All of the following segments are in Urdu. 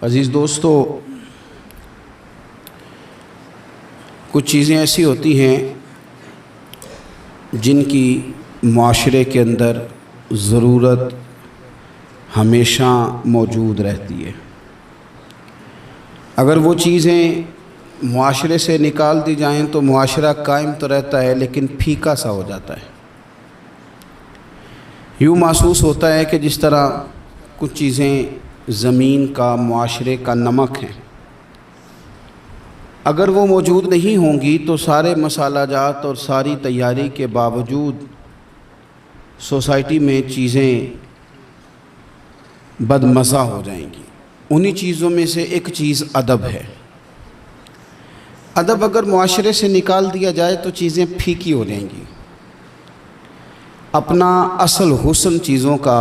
عزیز دوستو، کچھ چیزیں ایسی ہوتی ہیں جن کی معاشرے کے اندر ضرورت ہمیشہ موجود رہتی ہے۔ اگر وہ چیزیں معاشرے سے نکال دی جائیں تو معاشرہ قائم تو رہتا ہے لیکن پھیکا سا ہو جاتا ہے۔ یوں محسوس ہوتا ہے کہ جس طرح کچھ چیزیں زمین کا، معاشرے کا نمک ہیں، اگر وہ موجود نہیں ہوں گی تو سارے مسالہ جات اور ساری تیاری کے باوجود سوسائٹی میں چیزیں بدمزہ ہو جائیں گی۔ انہی چیزوں میں سے ایک چیز ادب ہے۔ ادب اگر معاشرے سے نکال دیا جائے تو چیزیں پھیکی ہو جائیں گی، اپنا اصل حسن چیزوں کا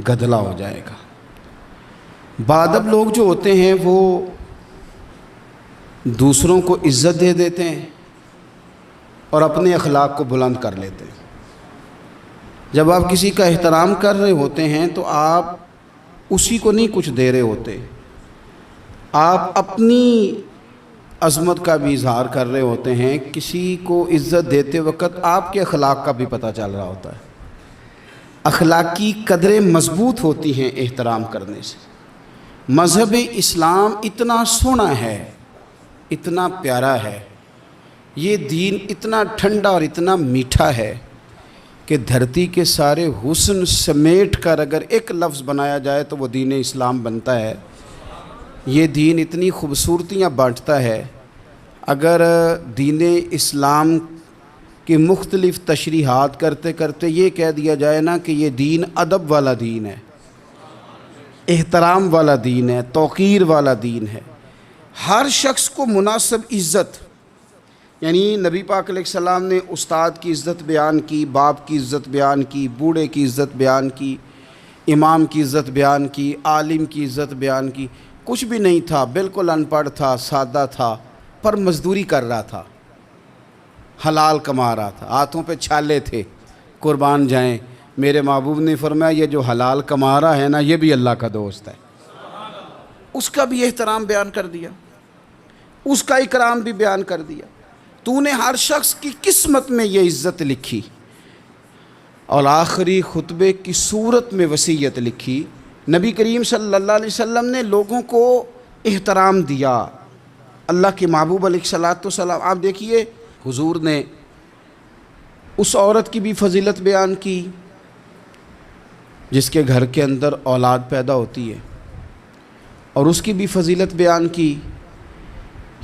گدلا ہو جائے گا۔ باادب لوگ جو ہوتے ہیں وہ دوسروں کو عزت دے دیتے ہیں اور اپنے اخلاق کو بلند کر لیتے ہیں۔ جب آپ کسی کا احترام کر رہے ہوتے ہیں تو آپ اسی کو نہیں کچھ دے رہے ہوتے، آپ اپنی عظمت کا بھی اظہار کر رہے ہوتے ہیں۔ کسی کو عزت دیتے وقت آپ کے اخلاق کا بھی پتہ چل رہا ہوتا ہے۔ اخلاقی قدریں مضبوط ہوتی ہیں احترام کرنے سے۔ مذہب اسلام اتنا سونا ہے، اتنا پیارا ہے، یہ دین اتنا ٹھنڈا اور اتنا میٹھا ہے کہ دھرتی کے سارے حسن سمیٹ کر اگر ایک لفظ بنایا جائے تو وہ دین اسلام بنتا ہے۔ یہ دین اتنی خوبصورتیاں بانٹتا ہے، اگر دین اسلام کی مختلف تشریحات کرتے کرتے یہ کہہ دیا جائے نا کہ یہ دین ادب والا دین ہے، احترام والا دین ہے، توقیر والا دین ہے، ہر شخص کو مناسب عزت، یعنی نبی پاک علیہ السلام نے استاد کی عزت بیان کی، باپ کی عزت بیان کی، بوڑھے کی عزت بیان کی، امام کی عزت بیان کی، عالم کی عزت بیان کی۔ کچھ بھی نہیں تھا، بالکل ان پڑھ تھا، سادہ تھا، پر مزدوری کر رہا تھا، حلال کما رہا تھا، ہاتھوں پہ چھالے تھے، قربان جائیں۔ میرے محبوب نے فرمایا یہ جو حلال کما رہا ہے نا یہ بھی اللہ کا دوست ہے۔ اس کا بھی احترام بیان کر دیا، اس کا اکرام بھی بیان کر دیا۔ تو نے ہر شخص کی قسمت میں یہ عزت لکھی اور آخری خطبے کی صورت میں وصیت لکھی۔ نبی کریم صلی اللہ علیہ وسلم نے لوگوں کو احترام دیا۔ اللہ کے محبوب علیہ الصلوۃ والسلام، آپ دیکھیے حضور نے اس عورت کی بھی فضیلت بیان کی جس کے گھر کے اندر اولاد پیدا ہوتی ہے، اور اس کی بھی فضیلت بیان کی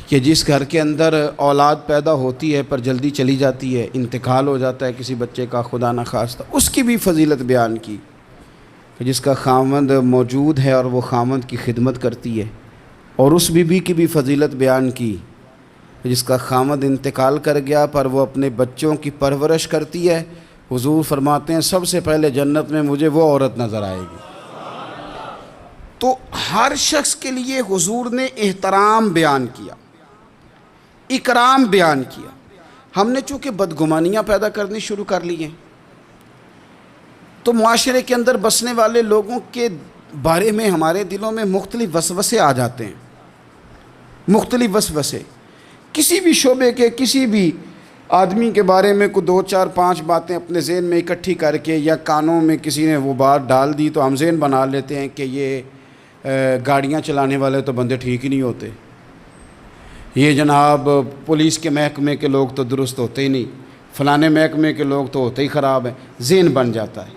کہ جس گھر کے اندر اولاد پیدا ہوتی ہے پر جلدی چلی جاتی ہے، انتقال ہو جاتا ہے کسی بچے کا خدا نخواستہ، اس کی بھی فضیلت بیان کی کہ جس کا خامند موجود ہے اور وہ خامند کی خدمت کرتی ہے، اور اس بیوی کی بھی فضیلت بیان کی کہ جس کا خامند انتقال کر گیا پر وہ اپنے بچوں کی پرورش کرتی ہے۔ حضور فرماتے ہیں سب سے پہلے جنت میں مجھے وہ عورت نظر آئے گی۔ تو ہر شخص کے لیے حضور نے احترام بیان کیا، اکرام بیان کیا۔ ہم نے چونکہ بدگمانیاں پیدا کرنی شروع کر لی ہیں تو معاشرے کے اندر بسنے والے لوگوں کے بارے میں ہمارے دلوں میں مختلف وسوسے آ جاتے ہیں، مختلف وسوسے۔ کسی بھی شعبے کے کسی بھی آدمی کے بارے میں کوئی 2 4 5 باتیں اپنے ذہن میں اکٹھی کر کے یا کانوں میں کسی نے وہ بات ڈال دی تو ہم ذہن بنا لیتے ہیں کہ یہ گاڑیاں چلانے والے تو بندے ٹھیک ہی نہیں ہوتے، یہ جناب پولیس کے محکمے کے لوگ تو درست ہوتے ہی نہیں، فلانے محکمے کے لوگ تو ہوتے ہی خراب ہیں، ذہن بن جاتا ہے۔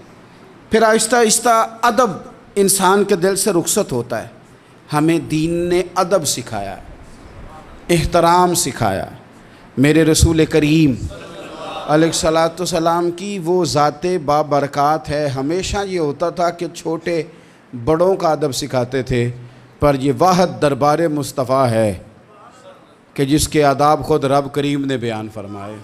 پھر آہستہ آہستہ ادب انسان کے دل سے رخصت ہوتا ہے۔ ہمیں دین نے ادب سکھایا، احترام سکھایا۔ میرے رسول کریم علیہ الصلوۃ والسلام کی وہ ذات بابرکات ہے، ہمیشہ یہ ہوتا تھا کہ چھوٹے بڑوں کا ادب سکھاتے تھے، پر یہ واحد دربار مصطفیٰ ہے کہ جس کے آداب خود رب کریم نے بیان فرمائے۔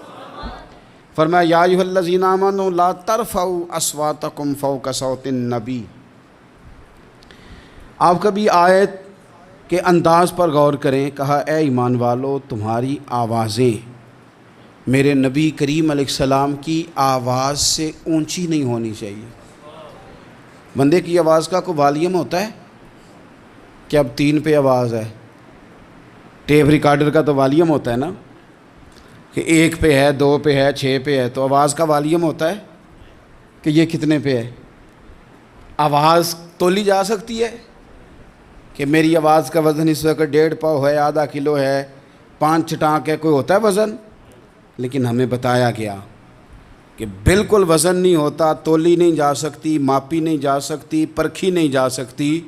فرمایا یا ایھا الذین آمنوا لا ترفعوا اصواتکم فوق صوت النبی۔ آپ کبھی آیت کے انداز پر غور کریں، کہا اے ایمان والو تمہاری آوازیں میرے نبی کریم علیہ السلام کی آواز سے اونچی نہیں ہونی چاہیے۔ بندے کی آواز کا کوئی والیوم ہوتا ہے؟ کہ اب 3 پہ آواز ہے. ٹیپ ریکارڈر کا تو والیوم ہوتا ہے نا کہ 1 پہ ہے، 2 پہ ہے، 6 پہ ہے. تو آواز کا والیوم ہوتا ہے کہ یہ کتنے پہ ہے. آواز تولی جا سکتی ہے کہ میری آواز کا وزن اس وقت 1.5 پاؤ ہے، آدھا کلو ہے، 5 چٹانک ہے، کوئی ہوتا ہے وزن؟ لیکن ہمیں بتایا گیا کہ بالکل وزن نہیں ہوتا، تولی نہیں جا سکتی، ماپی نہیں جا سکتی، پرکھی نہیں جا سکتی.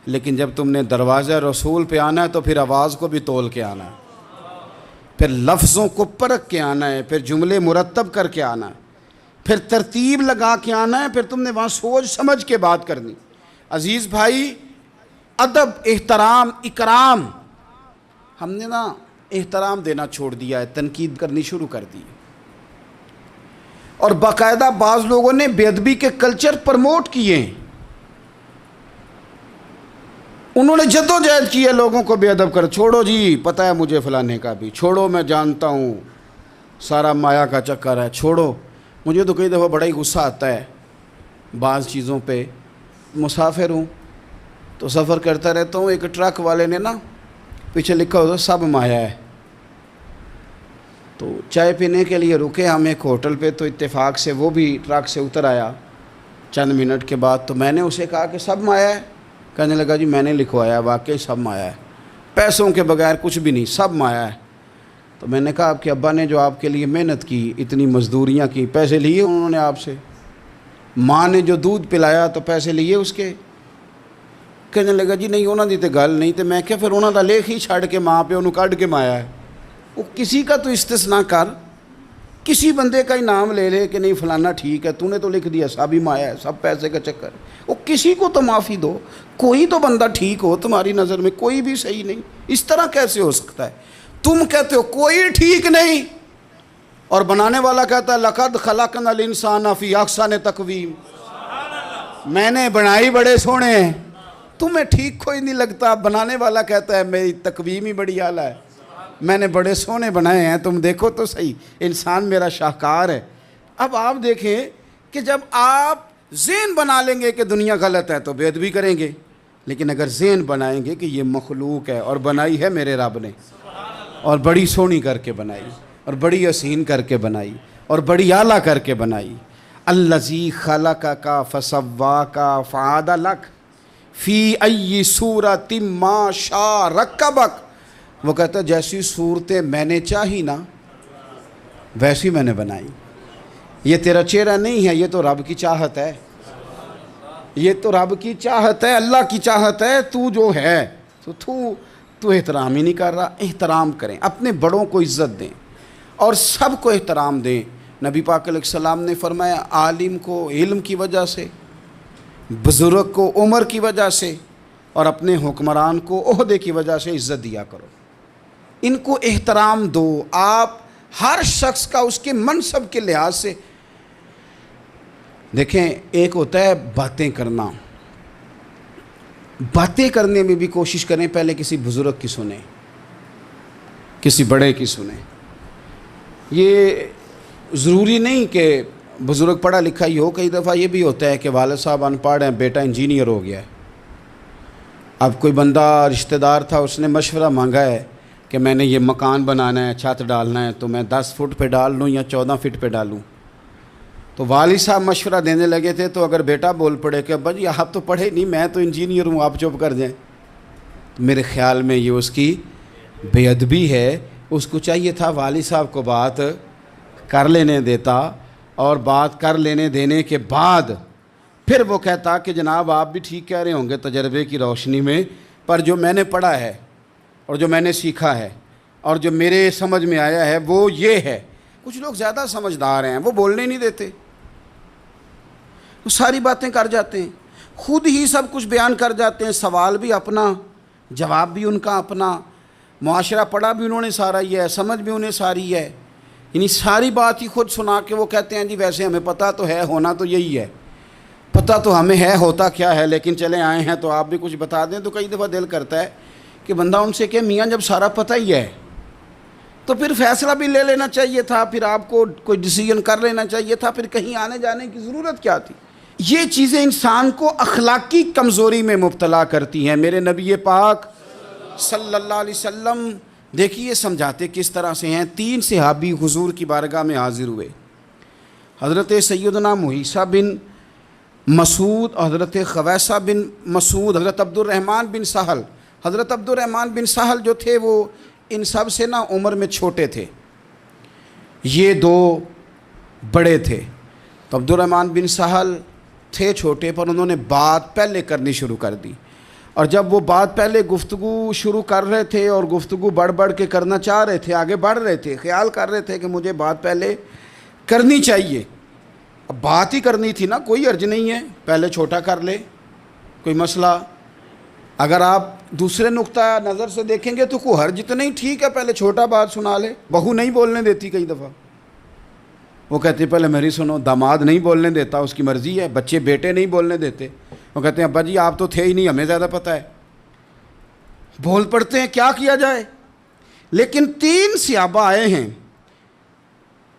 لیکن جب تم نے دروازہ رسول پہ آنا ہے تو پھر آواز کو بھی تول کے آنا ہے، پھر لفظوں کو پرکھ کے آنا ہے، پھر جملے مرتب کر کے آنا ہے، پھر ترتیب لگا کے آنا ہے، پھر تم نے وہاں سوچ سمجھ کے بات کرنی. عزیز بھائی، ادب، احترام، اکرام، ہم نے نا احترام دینا چھوڑ دیا ہے، تنقید کرنی شروع کر دی. اور باقاعدہ بعض لوگوں نے بے ادبی کے کلچر پرموٹ کیے ہیں. انہوں نے جدوجہد کی ہے لوگوں کو بے ادب کر. چھوڑو جی، پتہ ہے مجھے فلانے کا بھی، چھوڑو میں جانتا ہوں سارا مایا کا چکر ہے، چھوڑو. مجھے تو کئی دفعہ بڑا ہی غصہ آتا ہے بعض چیزوں پہ. مسافر ہوں تو سفر کرتا رہتا ہوں، ایک ٹرک والے نے نا پیچھے لکھا ہوتا سب مایا ہے. تو چائے پینے کے لیے رکے ہم ایک ہوٹل پہ، تو اتفاق سے وہ بھی ٹرک سے اتر آیا چند منٹ کے بعد. تو میں نے اسے کہا کہ سب مایا ہے؟ کہنے لگا جی میں نے لکھوایا، واقعی سب مایا ہے، پیسوں کے بغیر کچھ بھی نہیں، سب مایا ہے. تو میں نے کہا آپ کے ابا نے جو آپ کے لیے محنت کی، اتنی مزدوریاں کی، پیسے لیے انہوں نے آپ سے؟ ماں نے جو دودھ پلایا تو پیسے لیے اس کے؟ کہنے لگا جی نہیں انہوں دی تے گل نہیں. تے میں کہا پھر انہوں دا لکھ ہی چھڑ کے ماں پہ انہوں کڈ کے مایا ہے. وہ کسی کا تو استثناء کر، کسی بندے کا ہی نام لے لے کہ نہیں فلانا ٹھیک ہے، تو نے تو لکھ دیا سب ہی مایا ہے، سب پیسے کا چکر. وہ کسی کو تو معافی دو، کوئی تو بندہ ٹھیک ہو تمہاری نظر میں، کوئی بھی صحیح نہیں. اس طرح کیسے ہو سکتا ہے؟ تم کہتے ہو کوئی ٹھیک نہیں، اور بنانے والا کہتا ہے لقد خلقنا الانسان فی احسن تقویم، میں نے بنائی بڑے سونے ہیں، تمہیں ٹھیک کوئی نہیں لگتا. بنانے والا کہتا ہے میری تقویم ہی بڑی اعلیٰ ہے، میں نے بڑے سونے بنائے ہیں، تم دیکھو تو صحیح، انسان میرا شاہکار ہے. اب آپ دیکھیں کہ جب آپ ذہن بنا لیں گے کہ دنیا غلط ہے تو بے ادبی کریں گے، لیکن اگر ذہن بنائیں گے کہ یہ مخلوق ہے اور بنائی ہے میرے رب نے، اور بڑی سونی کر کے بنائی، اور بڑی حسین کر کے بنائی، اور بڑی اعلیٰ کر کے بنائی. الذی خلقک فسواک فعدلک فی ای صورت ما شاء رکبک. وہ کہتا ہے جیسی صورتیں میں نے چاہی نا ویسی میں نے بنائی. یہ تیرا چہرہ نہیں ہے، یہ تو رب کی چاہت ہے، یہ تو رب کی چاہت ہے، اللہ کی چاہت ہے. تو جو ہے تو احترام ہی نہیں کر رہا. احترام کریں، اپنے بڑوں کو عزت دیں اور سب کو احترام دیں. نبی پاک علیہ السلام نے فرمایا عالم کو علم کی وجہ سے، بزرگ کو عمر کی وجہ سے، اور اپنے حکمران کو عہدے کی وجہ سے عزت دیا کرو. ان کو احترام دو. آپ ہر شخص کا اس کے منصب کے لحاظ سے دیکھیں. ایک ہوتا ہے باتیں کرنا، باتیں کرنے میں بھی کوشش کریں پہلے کسی بزرگ کی سنیں، کسی بڑے کی سنیں. یہ ضروری نہیں کہ بزرگ پڑھا لکھا ہی ہو. کئی دفعہ یہ بھی ہوتا ہے کہ والد صاحب ان پڑھ ہیں، بیٹا انجینئر ہو گیا ہے. اب کوئی بندہ رشتہ دار تھا، اس نے مشورہ مانگا ہے کہ میں نے یہ مکان بنانا ہے، چھت ڈالنا ہے، تو میں 10 فٹ پہ ڈال لوں یا 14 فٹ پہ ڈالوں. تو والد صاحب مشورہ دینے لگے تھے، تو اگر بیٹا بول پڑے کہ ابا جی آپ تو پڑھے نہیں، میں تو انجینئر ہوں، آپ چپ کر جائیں، تو میرے خیال میں یہ اس کی بے ادبی ہے. اس کو چاہیے تھا والد صاحب کو بات کر لینے دیتا، اور بات کر لینے دینے کے بعد پھر وہ کہتا کہ جناب آپ بھی ٹھیک کہہ رہے ہوں گے تجربے کی روشنی میں، پر جو میں نے پڑھا ہے اور جو میں نے سیکھا ہے اور جو میرے سمجھ میں آیا ہے وہ یہ ہے. کچھ لوگ زیادہ سمجھدار ہیں، وہ بولنے نہیں دیتے، وہ ساری باتیں کر جاتے ہیں، خود ہی سب کچھ بیان کر جاتے ہیں. سوال بھی اپنا، جواب بھی ان کا اپنا، معاشرہ پڑھا بھی انہوں نے سارا ہی ہے، سمجھ بھی انہیں ساری ہے، یعنی ساری بات ہی خود سنا کے وہ کہتے ہیں جی ویسے ہمیں پتہ تو ہے، ہونا تو یہی ہے، پتہ تو ہمیں ہے ہوتا کیا ہے، لیکن چلے آئے ہیں تو آپ بھی کچھ بتا دیں. تو کئی دفعہ دل کرتا ہے کہ بندہ ان سے کہ میاں جب سارا پتہ ہی ہے تو پھر فیصلہ بھی لے لینا چاہیے تھا، پھر آپ کو کوئی ڈیسیژن کر لینا چاہیے تھا، پھر کہیں آنے جانے کی ضرورت کیا تھی؟ یہ چیزیں انسان کو اخلاقی کمزوری میں مبتلا کرتی ہیں۔ میرے نبی پاک صلی اللہ علیہ وسلم دیکھیے سمجھاتے کس طرح سے ہیں۔ 3 صحابی حضور کی بارگاہ میں حاضر ہوئے، حضرت سیدنا مہیثہ بن مسعود، حضرت خویصہ بن مسعود، حضرت عبد الرحمن بن سہل۔ حضرت عبد الرحمن بن سہل جو تھے وہ ان سب سے نا عمر میں چھوٹے تھے، یہ 2 بڑے تھے۔ تو عبد الرحمن بن سہل تھے چھوٹے، پر انہوں نے بات پہلے کرنی شروع کر دی، اور جب وہ بات پہلے گفتگو شروع کر رہے تھے اور گفتگو بڑھ بڑھ کے کرنا چاہ رہے تھے، آگے بڑھ رہے تھے، خیال کر رہے تھے کہ مجھے بات پہلے کرنی چاہیے، اب بات ہی کرنی تھی نا، کوئی حرج نہیں ہے پہلے چھوٹا کر لے، کوئی مسئلہ۔ اگر آپ دوسرے نقطہ نظر سے دیکھیں گے تو کوئی حرج تو نہیں، ٹھیک ہے پہلے چھوٹا بات سنا لے۔ بہو نہیں بولنے دیتی کئی دفعہ، وہ کہتے ہیں پہلے میری سنو، داماد نہیں بولنے دیتا، اس کی مرضی ہے، بچے بیٹے نہیں بولنے دیتے، وہ کہتے ہیں ابا جی آپ تو تھے ہی نہیں، ہمیں زیادہ پتہ ہے، بول پڑتے ہیں، کیا کیا جائے۔ لیکن 3 صحابہ آئے ہیں،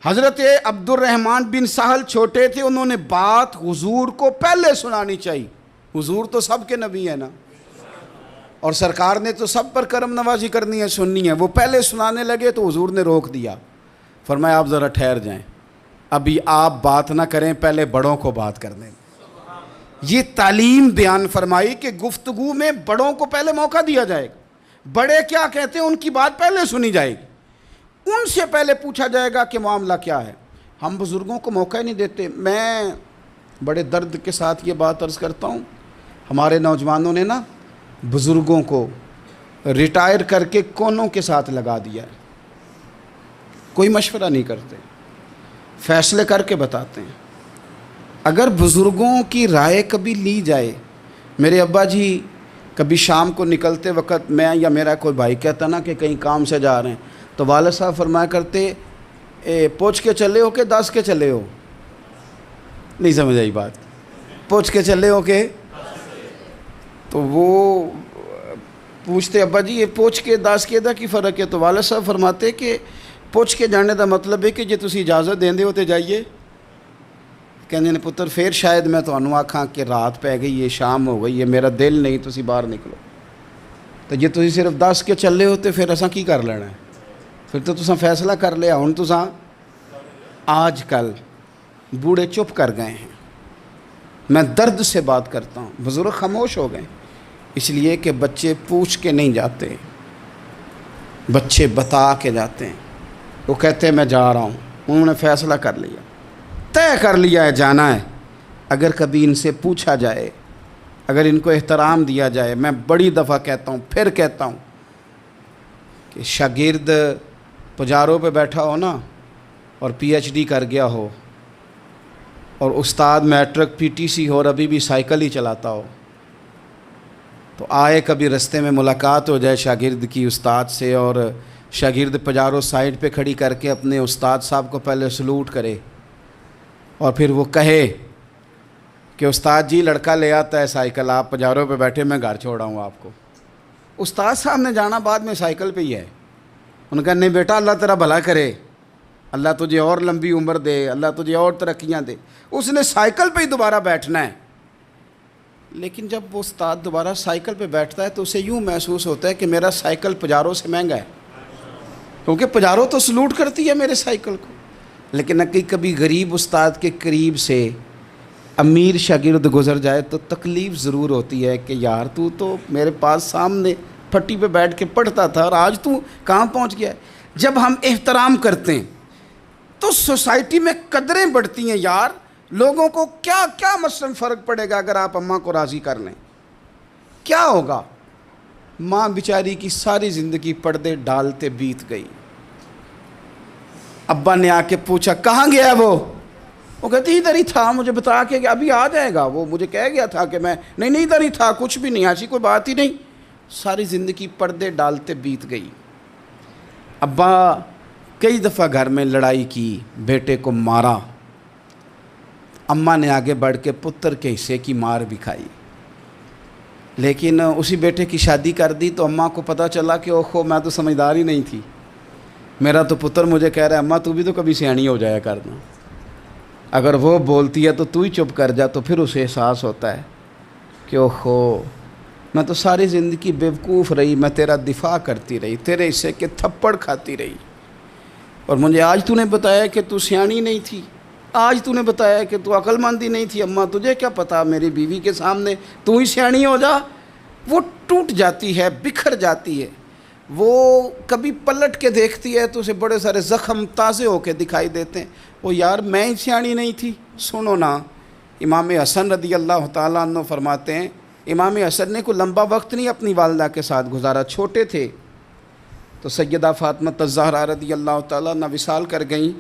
حضرت عبد الرحمن بن سہل چھوٹے تھے، انہوں نے بات حضور کو پہلے سنانی چاہیے، حضور تو سب کے نبی ہیں نا، اور سرکار نے تو سب پر کرم نوازی کرنی ہے، سننی ہے۔ وہ پہلے سنانے لگے تو حضور نے روک دیا، فرمایا آپ ذرا ٹھہر جائیں، ابھی آپ بات نہ کریں، پہلے بڑوں کو بات کرنے دیں۔ یہ تعلیم بیان فرمائی کہ گفتگو میں بڑوں کو پہلے موقع دیا جائے گا، بڑے کیا کہتے ہیں ان کی بات پہلے سنی جائے گی، ان سے پہلے پوچھا جائے گا کہ معاملہ کیا ہے۔ ہم بزرگوں کو موقع نہیں دیتے۔ میں بڑے درد کے ساتھ یہ بات عرض کرتا ہوں، ہمارے نوجوانوں نے نا بزرگوں کو ریٹائر کر کے کونوں کے ساتھ لگا دیا ہے، کوئی مشورہ نہیں کرتے، فیصلے کر کے بتاتے ہیں۔ اگر بزرگوں کی رائے کبھی لی جائے، میرے ابا جی کبھی شام کو نکلتے وقت میں یا میرا کوئی بھائی کہتا نا کہ کہیں کام سے جا رہے ہیں، تو والد صاحب فرمایا کرتے پوچھ کے چلے ہو کہ 10 کے چلے ہو؟ نہیں سمجھ آئی بات، پوچھ کے چلے ہو کہ؟ تو وہ پوچھتے ابا جی یہ پوچھ کے 10 کے دا کی فرق ہے؟ تو والد صاحب فرماتے کہ پوچھ کے جانے دا مطلب ہے کہ جے تسی اجازت دیندے ہو تے جائیے۔ کہنے نے پتر پھر شاید میں تانوں آکھاں کہ رات پہ گئی ہے، شام ہو گئی ہے، میرا دل نہیں، تسی باہر نکلو۔ تو جے تسی صرف 10 کے چلے ہو تے پھر اساں کی کر لینا ہے؟ پھر تو تساں فیصلہ کر لیا، ہن تساں آج کل بوڑھے چپ کر گئے ہیں۔ میں درد سے بات کرتا ہوں، بزرگ خاموش ہو گئے، اس لیے کہ بچے پوچھ کے نہیں جاتے، بچے بتا کے جاتے ہیں۔ وہ کہتے ہیں میں جا رہا ہوں، انہوں نے فیصلہ کر لیا، طے کر لیا ہے جانا ہے۔ اگر کبھی ان سے پوچھا جائے، اگر ان کو احترام دیا جائے، میں بڑی دفعہ کہتا ہوں، پھر کہتا ہوں کہ شاگرد پجاروں پہ بیٹھا ہو نا اور پی ایچ ڈی کر گیا ہو، اور استاد میٹرک پی ٹی سی ہو اور ابھی بھی سائیکل ہی چلاتا ہو، تو آئے کبھی رستے میں ملاقات ہو جائے شاگرد کی استاد سے، اور شاگرد پجارو سائڈ پہ کھڑی کر کے اپنے استاد صاحب کو پہلے سلوٹ کرے، اور پھر وہ کہے کہ استاد جی لڑکا لے آتا ہے سائیکل، آپ پجاروں پہ بیٹھے، میں گھر چھوڑا ہوں آپ کو۔ استاد صاحب نے جانا بعد میں سائیکل پہ ہی ہے، ان کا نہیں بیٹا اللہ تیرا بھلا کرے، اللہ تجھے اور لمبی عمر دے، اللہ تجھے اور ترقیاں دے، اس نے سائیکل پہ ہی دوبارہ بیٹھنا ہے۔ لیکن جب وہ استاد دوبارہ سائیکل پہ بیٹھتا ہے تو اسے یوں محسوس ہوتا ہے کہ میرا سائیکل پجاروں سے مہنگا ہے، کیونکہ پجاروں تو سلوٹ کرتی ہے میرے سائیکل کو۔ لیکن کبھی غریب استاد کے قریب سے امیر شاگرد گزر جائے تو تکلیف ضرور ہوتی ہے کہ یار تو میرے پاس سامنے پھٹی پہ بیٹھ کے پڑھتا تھا اور آج تو کہاں پہنچ گیا ہے۔ جب ہم احترام کرتے ہیں تو سوسائٹی میں قدریں بڑھتی ہیں یار، لوگوں کو کیا مثلاً فرق پڑے گا اگر آپ اماں کو راضی کر لیں؟ کیا ہوگا؟ ماں بیچاری کی ساری زندگی پردے ڈالتے بیت گئی، ابا نے آ کے پوچھا کہاں گیا وہ کہتی ادھر ہی تھا، مجھے بتا کے کہ ابھی آ جائے گا، وہ مجھے کہہ گیا تھا کہ میں نہیں ادھر ہی تھا، کچھ بھی نہیں، ایسی کوئی بات ہی نہیں۔ ساری زندگی پردے ڈالتے بیت گئی۔ ابا کئی دفعہ گھر میں لڑائی کی، بیٹے کو مارا، اماں نے آگے بڑھ کے پتر کے حصے کی مار بھی کھائی، لیکن اسی بیٹے کی شادی کر دی تو اماں کو پتہ چلا کہ اوہو میں تو سمجھدار ہی نہیں تھی، میرا تو پتر مجھے کہہ رہا ہے اماں تو بھی تو کبھی سیانی ہو جایا کرنا۔ اگر وہ بولتی ہے تو تو ہی چپ کر جا، تو پھر اسے احساس ہوتا ہے کہ اوہو میں تو ساری زندگی بیوقوف رہی، میں تیرا دفاع کرتی رہی، تیرے حصے کے تھپڑ کھاتی رہی، اور مجھے آج تو نے بتایا کہ تو سیانی نہیں تھی، آج تو نے بتایا کہ تو عقل مندی نہیں تھی، اماں تجھے کیا پتا، میری بیوی کے سامنے تو ہی سیانی ہو جا۔ وہ ٹوٹ جاتی ہے، بکھر جاتی ہے، وہ کبھی پلٹ کے دیکھتی ہے تو اسے بڑے سارے زخم تازے ہو کے دکھائی دیتے ہیں، وہ یار میں ہی سیانی نہیں تھی۔ سنو نا، امام حسن رضی اللہ تعالیٰ عنہ فرماتے ہیں، امام حسن نے کوئی لمبا وقت نہیں اپنی والدہ کے ساتھ گزارا، چھوٹے تھے تو سیدہ فاطمہ الزہرا رضی اللہ تعالیٰ عنہ وصال کر گئیں،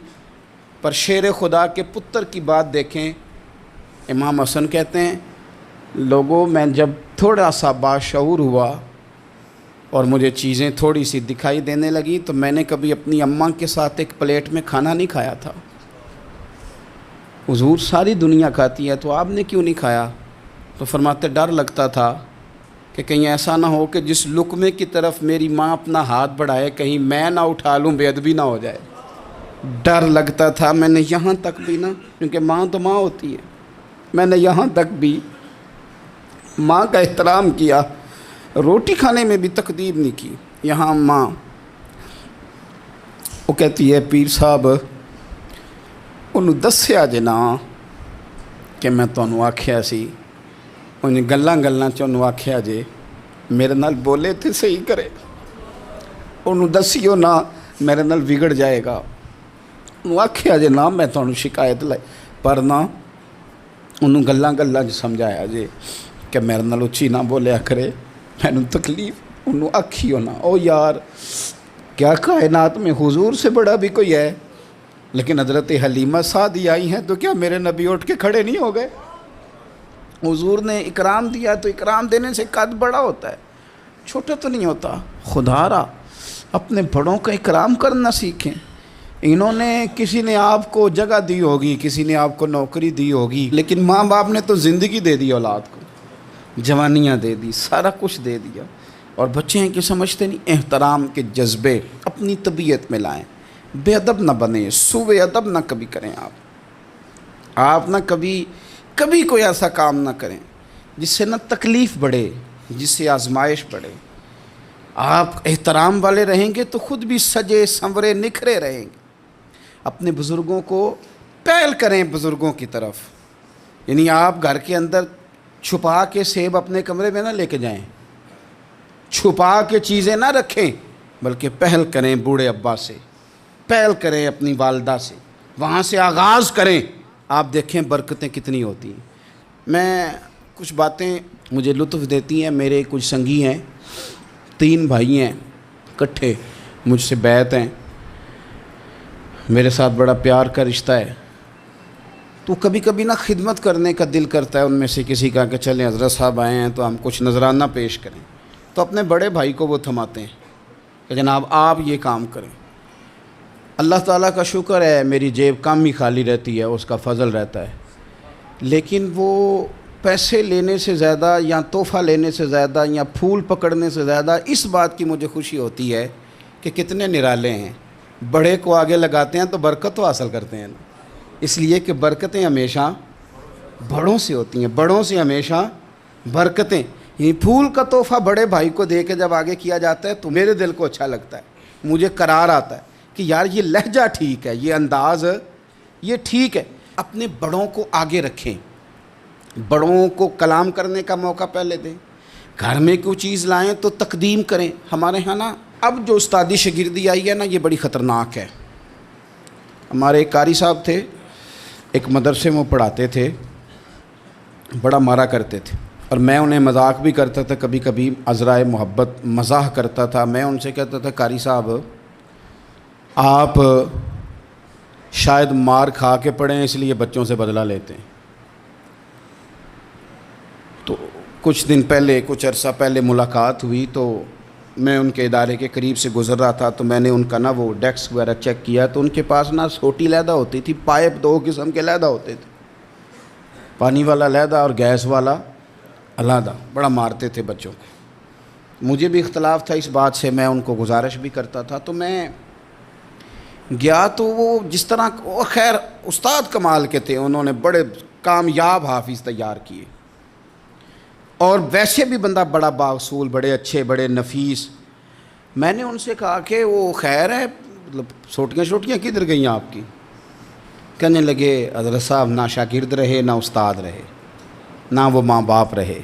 پر شیر خدا کے پتر کی بات دیکھیں۔ امام حسن کہتے ہیں لوگوں میں جب تھوڑا سا باشعور ہوا اور مجھے چیزیں تھوڑی سی دکھائی دینے لگی تو میں نے کبھی اپنی اماں کے ساتھ ایک پلیٹ میں کھانا نہیں کھایا تھا۔ حضور ساری دنیا کھاتی ہے تو آپ نے کیوں نہیں کھایا؟ تو فرماتے ڈر لگتا تھا کہ کہیں ایسا نہ ہو کہ جس لقمے کی طرف میری ماں اپنا ہاتھ بڑھائے کہیں میں نہ اٹھا لوں، بے ادبی نہ ہو جائے۔ ڈر لگتا تھا، میں نے یہاں تک بھی نا، کیونکہ ماں تو ماں ہوتی ہے، میں نے یہاں تک بھی ماں کا احترام کیا، روٹی کھانے میں بھی تقدیر نہیں کی۔ یہاں ماں وہ کہتی ہے پیر صاحب انہوں دسیا جے نا کہ میں تانوں آکھیا سی، انہیں گلاں چ انہوں آکھیا جے میرے نال بولے تھے صحیح کرے، انہوں دسیو نا میرے نال بگڑ جائے گا، انہوں آکھیا جے نا میں تانوں شکایت لائی، پر نہ انہوں گلاں چ سمجھایا جے کہ میرے نال اچھی نہ بولیا کرے، میں تکلیف، انہوں آکھیو نا۔ او یار کیا کائنات میں حضور سے بڑا بھی کوئی ہے؟ لیکن حضرت حلیمہ سعدی آئی ہیں تو کیا میرے نبی اٹھ کے کھڑے نہیں ہو گئے؟ حضور نے اکرام دیا تو اکرام دینے سے قد بڑا ہوتا ہے، چھوٹا تو نہیں ہوتا۔ خدا را اپنے بڑوں کا اکرام کرنا سیکھیں۔ انہوں نے کسی نے آپ کو جگہ دی ہوگی، کسی نے آپ کو نوکری دی ہوگی، لیکن ماں باپ نے تو زندگی دے دی اولاد کو، جوانیاں دے دی، سارا کچھ دے دیا، اور بچے ہیں کہ سمجھتے نہیں۔ احترام کے جذبے اپنی طبیعت میں لائیں، بے ادب نہ بنیں، سوء ادب نہ کبھی کریں، آپ نہ کبھی کوئی ایسا کام نہ کریں جس سے نہ تکلیف بڑھے، جس سے آزمائش بڑھے۔ آپ احترام والے رہیں گے تو خود بھی سجے سنورے نکھرے رہیں گے۔ اپنے بزرگوں کو پہل کریں، بزرگوں کی طرف، یعنی آپ گھر کے اندر چھپا کے سیب اپنے کمرے میں نہ لے کے جائیں، چھپا کے چیزیں نہ رکھیں، بلکہ پہل کریں بوڑھے ابا سے، پہل کریں اپنی والدہ سے، وہاں سے آغاز کریں، آپ دیکھیں برکتیں کتنی ہوتی ہیں۔ میں کچھ باتیں مجھے لطف دیتی ہیں، میرے کچھ سنگی ہیں، 3 بھائی ہیں اکٹھے مجھ سے بیعت ہیں، میرے ساتھ بڑا پیار کا رشتہ ہے، تو کبھی کبھی نا خدمت کرنے کا دل کرتا ہے ان میں سے کسی کا کہ چلیں حضرت صاحب آئے ہیں تو ہم کچھ نذرانہ پیش کریں، تو اپنے بڑے بھائی کو وہ تھماتے ہیں کہ جناب آپ یہ کام کریں۔ اللہ تعالیٰ کا شکر ہے میری جیب کم ہی خالی رہتی ہے، اس کا فضل رہتا ہے، لیکن وہ پیسے لینے سے زیادہ یا تحفہ لینے سے زیادہ یا پھول پکڑنے سے زیادہ اس بات کی مجھے خوشی ہوتی ہے کہ کتنے نرالے ہیں، بڑے کو آگے لگاتے ہیں تو برکت تو حاصل کرتے ہیں نا، اس لیے کہ برکتیں ہمیشہ بڑوں سے ہوتی ہیں، بڑوں سے ہمیشہ برکتیں، یعنی پھول کا تحفہ بڑے بھائی کو دے کے جب آگے کیا جاتا ہے تو میرے دل کو اچھا لگتا ہے، مجھے قرار آتا ہے کہ یار یہ لہجہ ٹھیک ہے، یہ انداز یہ ٹھیک ہے۔ اپنے بڑوں کو آگے رکھیں، بڑوں کو کلام کرنے کا موقع پہلے دیں، گھر میں کوئی چیز لائیں تو تقدیم کریں۔ ہمارے ہاں نا اب جو استادی شاگردی آئی ہے نا یہ بڑی خطرناک ہے۔ ہمارے ایک قاری صاحب تھے، ایک مدرسے میں پڑھاتے تھے، بڑا مارا کرتے تھے، اور میں انہیں مذاق بھی کرتا تھا، کبھی کبھی عذرائے محبت مزاح کرتا تھا۔ میں ان سے کہتا تھا قاری صاحب آپ شاید مار کھا کے پڑھیں اس لیے بچوں سے بدلہ لیتے ہیں۔ تو کچھ دن پہلے، کچھ عرصہ پہلے ملاقات ہوئی تو میں ان کے ادارے کے قریب سے گزر رہا تھا، تو میں نے ان کا نا وہ ڈیسک وغیرہ چیک کیا تو ان کے پاس نا چھوٹی علیحدہ ہوتی تھی، پائپ 2 قسم کے علیحدہ ہوتے تھے، پانی والا علیحدہ اور گیس والا علیحدہ، بڑا مارتے تھے بچوں کو۔ مجھے بھی اختلاف تھا اس بات سے، میں ان کو گزارش بھی کرتا تھا، تو میں گیا تو وہ جس طرح وہ خیر استاد کمال کے تھے، انہوں نے بڑے کامیاب حافظ تیار کیے، اور ویسے بھی بندہ بڑا بااصول، بڑے اچھے، بڑے نفیس۔ میں نے ان سے کہا کہ وہ خیر ہے، مطلب چھوٹیاں چھوٹیاں کدھر گئیں آپ کی؟ کہنے لگے حضرت صاحب نہ شاگرد رہے، نہ استاد رہے، نہ وہ ماں باپ رہے۔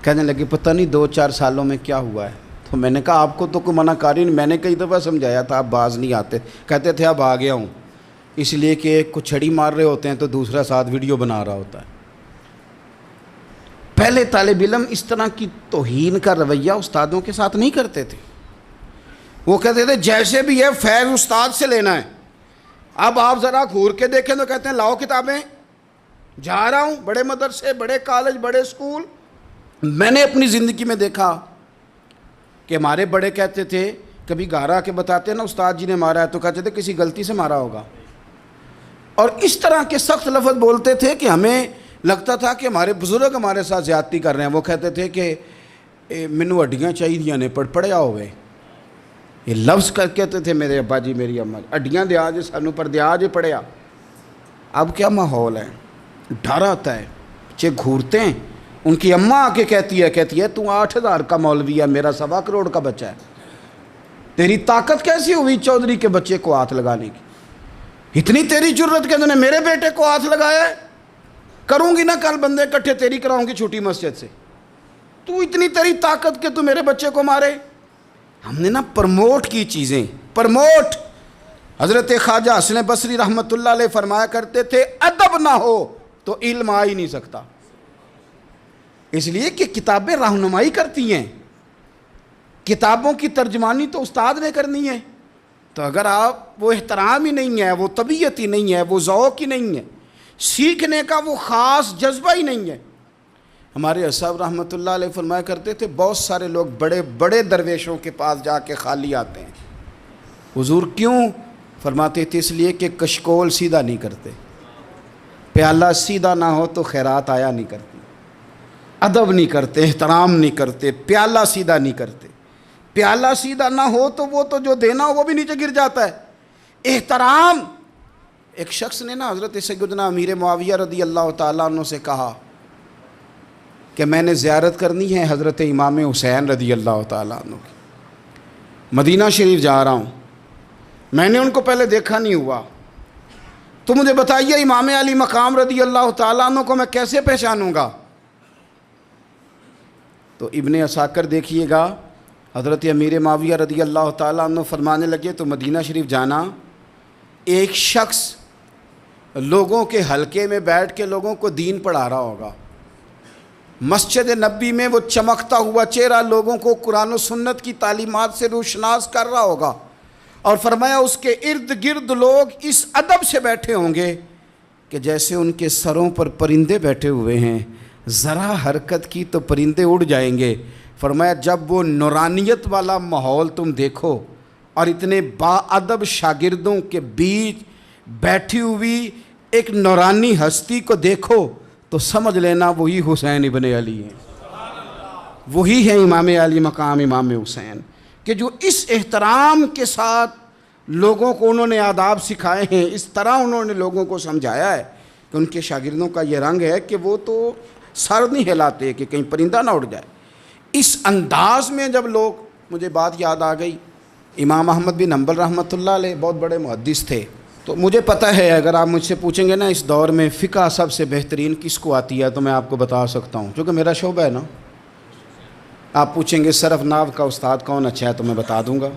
کہنے لگے پتہ نہیں 2-4 سالوں میں کیا ہوا ہے۔ تو میں نے کہا آپ کو تو کوئی منع کاری نہیں، میں نے کئی دفعہ سمجھایا تھا، آپ باز نہیں آتے۔ کہتے تھے اب آ گیا ہوں، اس لیے کہ ایک کو چھڑی مار رہے ہوتے ہیں تو دوسرا ساتھ ویڈیو بنا رہا ہوتا ہے۔ پہلے طالب علم اس طرح کی توہین کا رویہ استادوں کے ساتھ نہیں کرتے تھے، وہ کہتے تھے جیسے بھی ہے فیض استاد سے لینا ہے۔ اب آپ ذرا گھور کے دیکھیں تو کہتے ہیں لاؤ کتابیں، جا رہا ہوں بڑے مدرسے، بڑے کالج، بڑے اسکول۔ میں نے اپنی زندگی میں دیکھا کہ ہمارے بڑے کہتے تھے، کبھی گھر کے بتاتے نا استاد جی نے مارا ہے تو کہتے تھے کسی غلطی سے مارا ہوگا، اور اس طرح کے سخت لفظ بولتے تھے کہ ہمیں لگتا تھا کہ ہمارے بزرگ ہمارے ساتھ زیادتی کر رہے ہیں۔ وہ کہتے تھے کہ مینوں ہڈیاں چاہیے نے پڑھیا ہوئے، یہ لفظ کہتے تھے میرے ابا جی میری اماں، ہڈیاں دیا جی سانوں پر دیا جی پڑھیا۔ اب کیا ماحول ہے، ڈر آتا ہے، بچے گھورتے ہیں۔ ان کی اماں آ کے کہتی ہے تو 8,000 کا مولوی ہے، میرا 1.25 کروڑ کا بچہ ہے، تیری طاقت کیسی ہوئی چودھری کے بچے کو ہاتھ لگانے کی؟ اتنی تیری جرت کہ انہوں نے میرے بیٹے کو ہاتھ لگایا ہے؟ کروں گی نا کل بندے اکٹھے تیری کراؤں گی چھوٹی مسجد سے، تو اتنی تیری طاقت کہ تو میرے بچے کو مارے۔ ہم نے نا پرموٹ کی چیزیں، پرموٹ۔ حضرت خواجہ حسن بصری رحمۃ اللہ علیہ فرمایا کرتے تھے ادب نہ ہو تو علم آ ہی نہیں سکتا، اس لیے کہ کتابیں رہنمائی کرتی ہیں، کتابوں کی ترجمانی تو استاد نے کرنی ہے۔ تو اگر آپ وہ احترام ہی نہیں ہے، وہ طبیعت ہی نہیں ہے، وہ ذوق ہی نہیں ہے، سیکھنے کا وہ خاص جذبہ ہی نہیں ہے۔ ہمارے اصحاب رحمۃ اللہ علیہ فرمایا کرتے تھے بہت سارے لوگ بڑے بڑے درویشوں کے پاس جا کے خالی آتے ہیں۔ حضور کیوں؟ فرماتے تھے اس لیے کہ کشکول سیدھا نہیں کرتے، پیالہ سیدھا نہ ہو تو خیرات آیا نہیں کرتی، ادب نہیں کرتے، احترام نہیں کرتے، پیالہ سیدھا نہیں کرتے۔ پیالہ سیدھا نہ ہو تو وہ تو جو دینا ہو وہ بھی نیچے گر جاتا ہے۔ احترام۔ ایک شخص نے نا حضرت سیدنا امیر معاویہ رضی اللہ تعالیٰ عنہ سے کہا کہ میں نے زیارت کرنی ہے حضرت امام حسین رضی اللہ تعالیٰ عنہ کی، مدینہ شریف جا رہا ہوں، میں نے ان کو پہلے دیکھا نہیں ہوا، تو مجھے بتائیے امام علی مقام رضی اللہ تعالیٰ عنہ کو میں کیسے پہچانوں گا؟ تو ابن عساکر دیکھیے گا، حضرت امیر معاویہ رضی اللہ تعالیٰ عنہ فرمانے لگے تو مدینہ شریف جانا، ایک شخص لوگوں کے حلقے میں بیٹھ کے لوگوں کو دین پڑھا رہا ہوگا، مسجد نبی میں وہ چمکتا ہوا چہرہ لوگوں کو قرآن و سنت کی تعلیمات سے روشناس کر رہا ہوگا، اور فرمایا اس کے ارد گرد لوگ اس ادب سے بیٹھے ہوں گے کہ جیسے ان کے سروں پر پرندے بیٹھے ہوئے ہیں، ذرا حرکت کی تو پرندے اڑ جائیں گے۔ فرمایا جب وہ نورانیت والا ماحول تم دیکھو اور اتنے با ادب شاگردوں کے بیچ بیٹھی ہوئی ایک نورانی ہستی کو دیکھو تو سمجھ لینا وہی حسین ابن علی ہیں، وہی ہے امام علی مقام امام حسین، کہ جو اس احترام کے ساتھ لوگوں کو انہوں نے آداب سکھائے ہیں، اس طرح انہوں نے لوگوں کو سمجھایا ہے کہ ان کے شاگردوں کا یہ رنگ ہے کہ وہ تو سر نہیں ہلاتے کہ کہیں پرندہ نہ اڑ جائے۔ اس انداز میں جب لوگ، مجھے بات یاد آ گئی، امام احمد بن حنبل رحمۃ اللہ علیہ بہت بڑے محدث تھے، تو مجھے پتہ ہے اگر آپ مجھ سے پوچھیں گے نا اس دور میں فقہ سب سے بہترین کس کو آتی ہے تو میں آپ کو بتا سکتا ہوں، کیونکہ میرا شعبہ ہے نا۔ آپ پوچھیں گے صرف ناو کا استاد کون اچھا ہے تو میں بتا دوں گا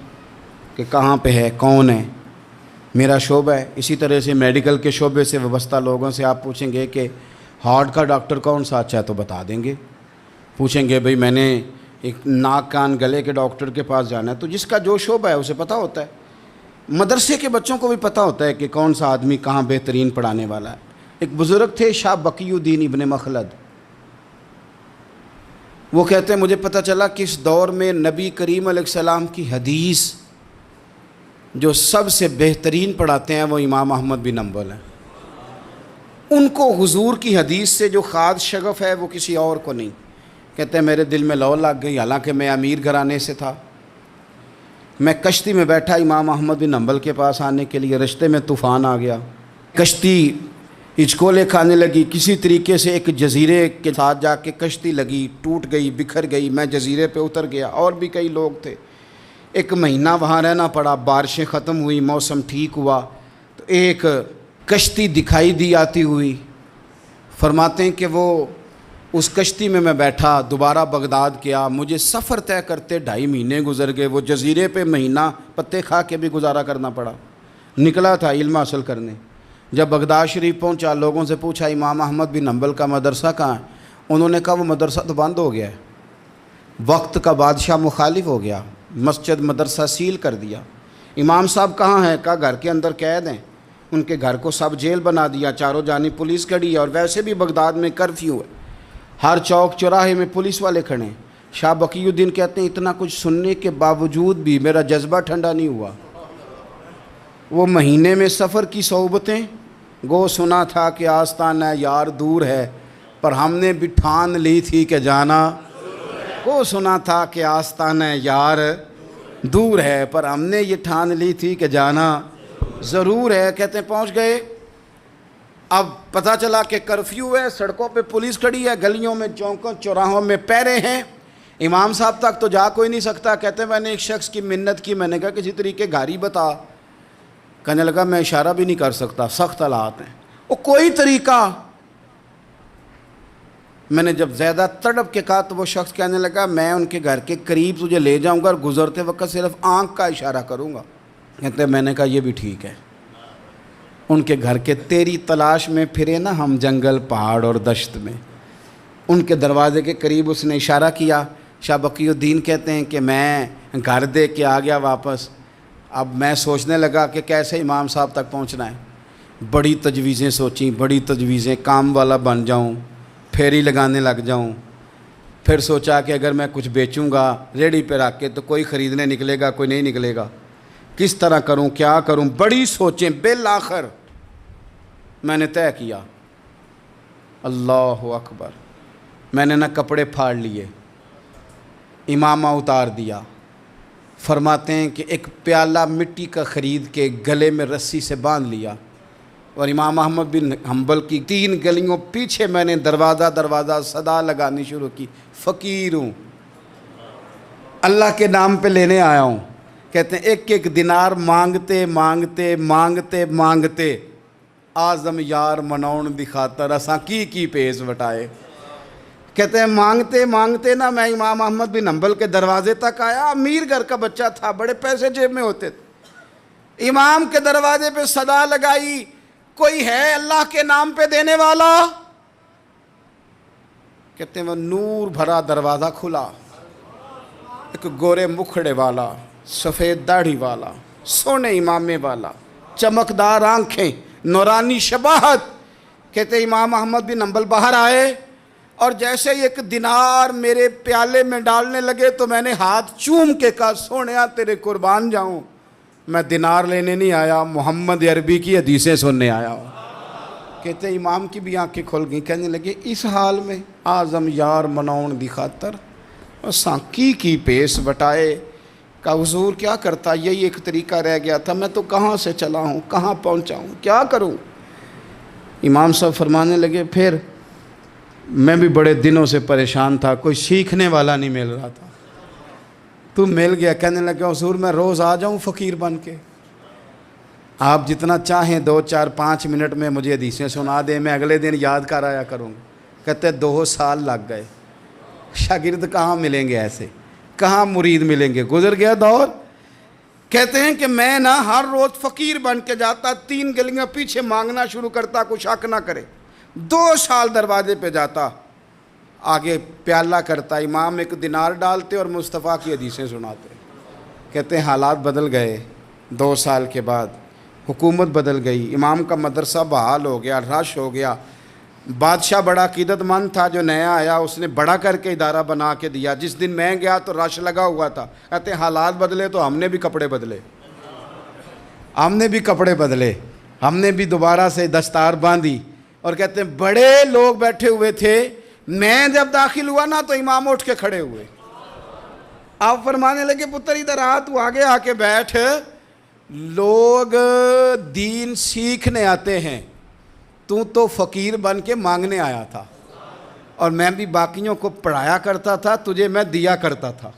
کہ کہاں پہ ہے، کون ہے، میرا شعبہ ہے۔ اسی طرح سے میڈیکل کے شعبے سے وابستہ لوگوں سے آپ پوچھیں گے کہ ہارٹ کا ڈاکٹر کون سا اچھا ہے تو بتا دیں گے۔ پوچھیں گے بھئی میں نے ایک ناک کان گلے کے ڈاکٹر کے پاس جانا ہے، تو جس کا جو شعبہ ہے اسے پتہ ہوتا ہے۔ مدرسے کے بچوں کو بھی پتہ ہوتا ہے کہ کون سا آدمی کہاں بہترین پڑھانے والا ہے۔ ایک بزرگ تھے شاہ بقی الدین ابن مخلد، وہ کہتے ہیں مجھے پتہ چلا کہ اس دور میں نبی کریم علیہ السلام کی حدیث جو سب سے بہترین پڑھاتے ہیں وہ امام احمد بن حنبل ہیں۔ ان کو حضور کی حدیث سے جو خاص شغف ہے وہ کسی اور کو نہیں۔ کہتے ہیں میرے دل میں لو لگ گئی، حالانکہ میں امیر گھرانے سے تھا، میں کشتی میں بیٹھا امام احمد بن حنبل کے پاس آنے کے لیے، رشتے میں طوفان آ گیا، کشتی ہچکولے کھانے لگی، کسی طریقے سے ایک جزیرے کے ساتھ جا کے کشتی لگی، ٹوٹ گئی، بکھر گئی، میں جزیرے پہ اتر گیا، اور بھی کئی لوگ تھے، 1 مہینہ وہاں رہنا پڑا، بارشیں ختم ہوئی، موسم ٹھیک ہوا تو ایک کشتی دکھائی دی آتی ہوئی، فرماتے ہیں کہ وہ اس کشتی میں بیٹھا، دوبارہ بغداد کیا، مجھے سفر طے کرتے 2.5 مہینے گزر گئے، وہ جزیرے پہ مہینہ پتے کھا کے بھی گزارا کرنا پڑا، نکلا تھا علم حاصل کرنے، جب بغداد شریف پہنچا لوگوں سے پوچھا امام احمد بن حنبل کا مدرسہ کہاں ہے؟ انہوں نے کہا وہ مدرسہ تو بند ہو گیا ہے، وقت کا بادشاہ مخالف ہو گیا، مسجد مدرسہ سیل کر دیا۔ امام صاحب کہاں ہیں؟ کہا گھر کے اندر قید ہیں، ان کے گھر کو سب جیل بنا دیا، چاروں جانب پولیس کھڑی ہے، اور ویسے بھی بغداد میں کرفیو ہے، ہر چوک چوراہے میں پولیس والے کھڑے ہیں۔ شاہ بقی الدین کہتے ہیں اتنا کچھ سننے کے باوجود بھی میرا جذبہ ٹھنڈا نہیں ہوا، وہ مہینے میں سفر کی صحبتیں، گو سنا تھا کہ آستانہ یار دور ہے، پر ہم نے بھی ٹھان لی تھی کہ جانا، گو سنا تھا کہ آستانہ یار دور ہے، پر ہم نے یہ ٹھان لی تھی کہ جانا ضرور ہے۔ کہتے ہیں پہنچ گئے، اب پتہ چلا کہ کرفیو ہے، سڑکوں پہ پولیس کھڑی ہے، گلیوں میں چوکوں چوراہوں میں پہرے ہیں، امام صاحب تک تو جا کوئی نہیں سکتا۔ کہتے ہیں میں نے ایک شخص کی منت کی، میں نے کہا کسی طریقے گاڑی بتا، کہنے لگا میں اشارہ بھی نہیں کر سکتا، سخت حالات ہیں، وہ کوئی طریقہ۔ میں نے جب زیادہ تڑپ کے کہا تو وہ شخص کہنے لگا میں ان کے گھر کے قریب تجھے لے جاؤں گا اور گزرتے وقت صرف آنکھ کا اشارہ کروں گا۔ کہتے ہیں میں نے کہا یہ بھی ٹھیک ہے۔ ان کے گھر کے تیری تلاش میں پھرے نا ہم جنگل پہاڑ اور دشت میں، ان کے دروازے کے قریب اس نے اشارہ کیا۔ شاہ بقی الدین کہتے ہیں کہ میں گھر دے کے آ گیا واپس، اب میں سوچنے لگا کہ کیسے امام صاحب تک پہنچنا ہے، بڑی تجویزیں سوچیں، بڑی تجویزیں، کام والا بن جاؤں، پھیری لگانے لگ جاؤں، پھر سوچا کہ اگر میں کچھ بیچوں گا ریڑھی پہ رکھ کے تو کوئی خریدنے نکلے گا کوئی نہیں نکلے گا، کس طرح کروں کیا کروں، بڑی سوچیں، بالآخر میں نے طے کیا، اللہ اکبر، میں نے نہ کپڑے پھاڑ لیے، امامہ اتار دیا، فرماتے ہیں کہ ایک پیالہ مٹی کا خرید کے گلے میں رسی سے باندھ لیا، اور امام احمد بن حنبل کی 3 گلیوں پیچھے میں نے دروازہ صدا لگانی شروع کی، فقیر ہوں، اللہ کے نام پہ لینے آیا ہوں۔ کہتے ہیں 1 دینار مانگتے مانگتے مانگتے مانگتے آزم یار مناؤن دی خاطر اساں کی پیس وٹائے۔ کہتے ہیں مانگتے مانگتے نا میں امام احمد بن حنبل کے دروازے تک آیا، امیر گھر کا بچہ تھا، بڑے پیسے جیب میں ہوتے تھے، امام کے دروازے پہ صدا لگائی کوئی ہے اللہ کے نام پہ دینے والا؟ کہتے ہیں وہ نور بھرا دروازہ کھلا، ایک گورے مکھڑے والا، سفید داڑھی والا، سونے امامے والا، چمکدار آنکھیں، نورانی شباہت۔ کہتے ہیں امام احمد بن حنبل باہر آئے اور جیسے ہی 1 دینار میرے پیالے میں ڈالنے لگے تو میں نے ہاتھ چوم کے کہا سونیا تیرے قربان جاؤں، میں دینار لینے نہیں آیا، محمد عربی کی حدیثیں سننے آیا ہوں۔ کہتے ہیں امام کی بھی آنکھیں کھل گئیں، کہنے لگے اس حال میں آزم یار مناؤن دی خاطر اساں کی پیس وٹائے۔ کہا حضور کیا کرتا، یہی ایک طریقہ رہ گیا تھا، میں تو کہاں سے چلا ہوں، کہاں پہنچا ہوں، کیا کروں؟ امام صاحب فرمانے لگے پھر میں بھی بڑے دنوں سے پریشان تھا، کوئی سیکھنے والا نہیں مل رہا تھا، تو مل گیا۔ کہنے لگا حضور میں روز آ جاؤں فقیر بن کے، آپ جتنا چاہیں 2 4 5 منٹ میں مجھے حدیثیں سنا دیں، میں اگلے دن یاد کر آیا کروں گا۔ کہتے 2 سال لگ گئے، شاگرد کہاں ملیں گے ایسے، کہاں مرید ملیں گے، گزر گیا دور۔ کہتے ہیں کہ میں نا ہر روز فقیر بن کے جاتا، 3 گلیاں پیچھے مانگنا شروع کرتا، کوئی شک نہ کرے، 2 سال دروازے پہ جاتا، آگے پیالہ کرتا، امام 1 دینار ڈالتے اور مصطفیٰ کی حدیثیں سناتے۔ کہتے ہیں حالات بدل گئے، 2 سال کے بعد حکومت بدل گئی، امام کا مدرسہ بحال ہو گیا، رش ہو گیا، بادشاہ بڑا عقیدت مند تھا، جو نیا آیا اس نے بڑا کر کے ادارہ بنا کے دیا، جس دن میں گیا تو رش لگا ہوا تھا۔ کہتے ہیں حالات بدلے تو ہم نے بھی کپڑے بدلے، ہم نے بھی دوبارہ سے دستار باندھی، اور کہتے ہیں بڑے لوگ بیٹھے ہوئے تھے، میں جب داخل ہوا نا تو امام اٹھ کے کھڑے ہوئے، آپ فرمانے لگے پتر ادھر آ، تو آگے آ کے بیٹھ، لوگ دین سیکھنے آتے ہیں، تو فقیر بن کے مانگنے آیا تھا، اور میں بھی باقیوں کو پڑھایا کرتا تھا، تجھے میں دیا کرتا تھا،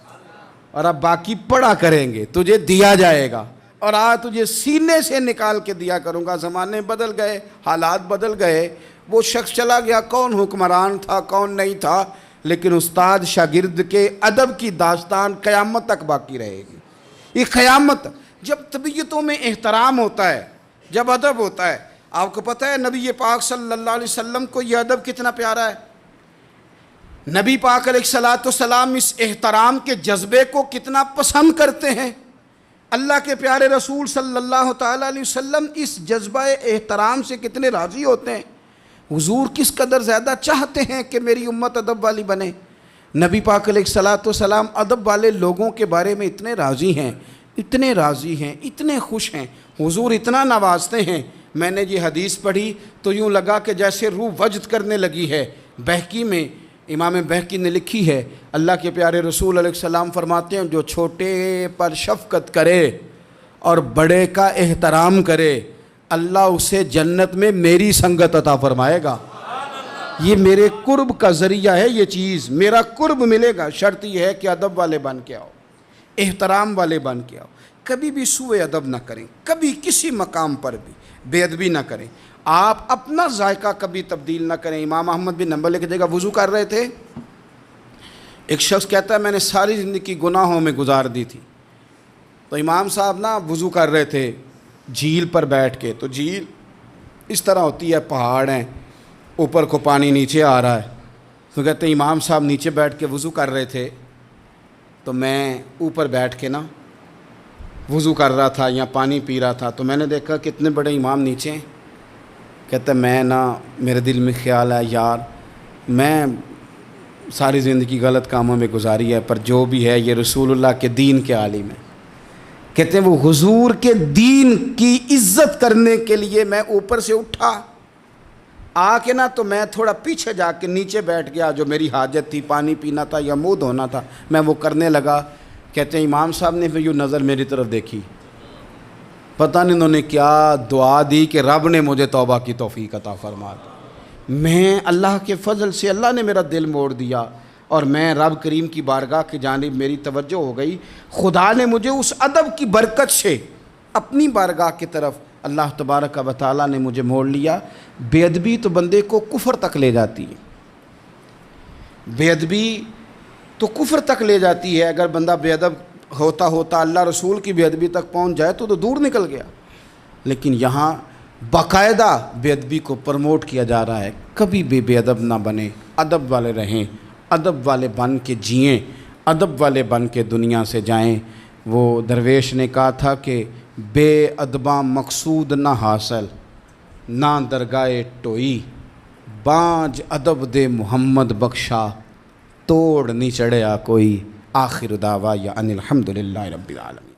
اور اب باقی پڑھا کریں گے، تجھے دیا جائے گا، اور آج تجھے سینے سے نکال کے دیا کروں گا۔ زمانے بدل گئے، حالات بدل گئے، وہ شخص چلا گیا، کون حکمران تھا کون نہیں تھا، لیکن استاد شاگرد کے ادب کی داستان قیامت تک باقی رہے گی۔ یہ قیامت، جب طبیعتوں میں احترام ہوتا ہے، جب ادب ہوتا ہے۔ آپ کو پتہ ہے نبی پاک صلی اللہ علیہ وسلم کو یہ ادب کتنا پیارا ہے؟ نبی پاک علیہ السلام اس احترام کے جذبے کو کتنا پسند کرتے ہیں۔ اللہ کے پیارے رسول صلی اللہ تعالیٰ علیہ وسلم اس جذبہ احترام سے کتنے راضی ہوتے ہیں۔ حضور کس قدر زیادہ چاہتے ہیں کہ میری امت ادب والی بنے۔ نبی پاک علیہ السلام ادب والے لوگوں کے بارے میں اتنے راضی ہیں، اتنے راضی ہیں، اتنے خوش ہیں، حضور اتنا نوازتے ہیں۔ میں نے یہ حدیث پڑھی تو یوں لگا کہ جیسے روح وجد کرنے لگی ہے۔ بہقی میں امام بہقی نے لکھی ہے، اللہ کے پیارے رسول علیہ السلام فرماتے ہیں جو چھوٹے پر شفقت کرے اور بڑے کا احترام کرے، اللہ اسے جنت میں میری سنگت عطا فرمائے گا۔ یہ میرے قرب کا ذریعہ ہے، یہ چیز میرا قرب ملے گا۔ شرط یہ ہے کہ ادب والے بن کے آؤ، احترام والے بن کے آؤ، کبھی بھی سوء ادب نہ کریں، کبھی کسی مقام پر بھی بے ادبی نہ کریں، آپ اپنا ذائقہ کبھی تبدیل نہ کریں۔ امام احمد بن حنبل ایک جگہ وضو کر رہے تھے، ایک شخص کہتا ہے میں نے ساری زندگی گناہوں میں گزار دی تھی، تو امام صاحب نا وضو کر رہے تھے جھیل پر بیٹھ کے، تو جھیل اس طرح ہوتی ہے، پہاڑ ہیں، اوپر کو پانی نیچے آ رہا ہے، تو کہتے ہیں امام صاحب نیچے بیٹھ کے وضو کر رہے تھے، تو میں اوپر بیٹھ کے نا وضو کر رہا تھا یا پانی پی رہا تھا، تو میں نے دیکھا کتنے بڑے امام نیچے ہیں۔ کہتا ہے میں نا میرے دل میں خیال ہے یار میں ساری زندگی غلط کاموں میں گزاری ہے، پر جو بھی ہے یہ رسول اللہ کے دین کے عالم ہے۔ کہتے ہیں وہ حضور کے دین کی عزت کرنے کے لیے میں اوپر سے اٹھا آ کے نا، تو میں تھوڑا پیچھے جا کے نیچے بیٹھ گیا، جو میری حاجت تھی، پانی پینا تھا یا منہ دھونا تھا، میں وہ کرنے لگا۔ کہتے ہیں امام صاحب نے پھر یوں نظر میری طرف دیکھی، پتہ نہیں انہوں نے کیا دعا دی کہ رب نے مجھے توبہ کی توفیق عطا فرما دی۔ میں اللہ کے فضل سے اللہ نے میرا دل موڑ دیا، اور میں رب کریم کی بارگاہ کی جانب میری توجہ ہو گئی، خدا نے مجھے اس ادب کی برکت سے اپنی بارگاہ کی طرف اللہ تبارک و تعالیٰ نے مجھے موڑ لیا۔ بے ادبی تو بندے کو کفر تک لے جاتی ہے، بے ادبی تو کفر تک لے جاتی ہے۔ اگر بندہ بے ادب ہوتا ہوتا اللہ رسول کی بے ادبی تک پہنچ جائے تو دور نکل گیا، لیکن یہاں باقاعدہ بے ادبی کو پروموٹ کیا جا رہا ہے۔ کبھی بھی بے ادب نہ بنیں، ادب والے رہیں، ادب والے بن کے جئیں، ادب والے بن کے دنیا سے جائیں۔ وہ درویش نے کہا تھا کہ بے ادباں مقصود نہ حاصل، نہ درگاہ ٹوئی، بانج ادب دے محمد بخشا، توڑ نہیں چڑھیا کوئی۔ آخر دعوایا ان الحمدللہ رب العالمین۔